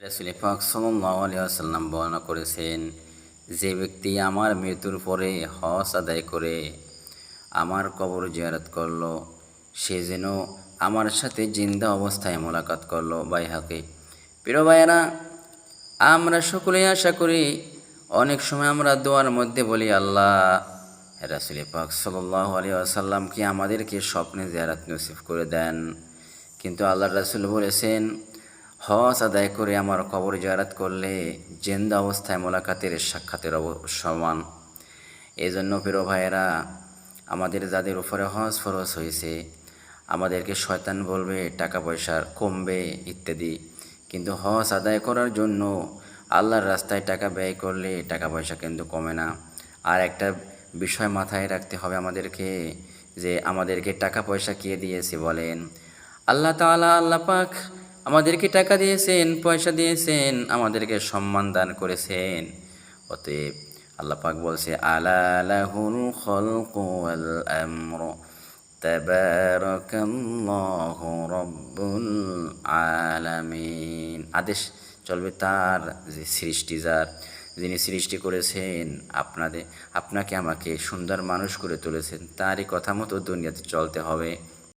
রাসূল পাক সাল্লাল্লাহু আলাইহি ওয়াসাল্লাম বর্ণনা করেছেন, যে ব্যক্তি আমার মৃত্যুর পরে হজ আদায় করে আমার কবর জিয়ারত করলো, সে যেন আমার সাথে জিন্দা অবস্থায় মোলাকাত করলো। বাইহাকি। প্রিয় ভাইয়েরা, আমরা সকলেই আশা করি, অনেক সময় আমরা দোয়ার মধ্যে বলি, আল্লাহ রাসূল পাক সাল্লাল্লাহু আলাইহি ওয়াসাল্লাম কি আমাদেরকে স্বপ্নে জিয়ারত নসিব করে দেন। কিন্তু আল্লাহর রাসূল বলেছেন, হজ আদায় করে আমার কবর জিয়ারত করলে জিন্দা অবস্থায় মোলাকাতের সাক্ষাতের সমান। এই জন্য প্রিয় ভাইয়েরা, আমাদের যাদের উপরে হজ ফরজ হয়েছে, আমাদেরকে শয়তান বলবে টাকা পয়সার কমবে ইত্যাদি, কিন্তু হজ আদায় করার জন্য আল্লাহর রাস্তায় টাকা ব্যয় করলে টাকা পয়সা কিন্তু কমে না। আর একটা বিষয় মাথায় রাখতে হবে আমাদেরকে, যে আমাদেরকে টাকা পয়সা কে দিয়েছে বলেন? আল্লাহ তাআলা, আল্লাহ পাক আমাদেরকে টাকা দিয়েছেন, পয়সা দিয়েছেন, আমাদেরকে সম্মান দান করেছেন। অতএব আল্লাহ পাক বলছে, আলা লাহুল খালকু ওয়াল আমরু তাবারাকাল্লাহু রাব্বুল আলামিন। আদেশ চলবে তার, যে সৃষ্টি যার, যিনি সৃষ্টি করেছেন আপনাকে আমাকে সুন্দর মানুষ করে তুলেছেন, তারই কথা মতো দুনিয়াতে চলতে হবে।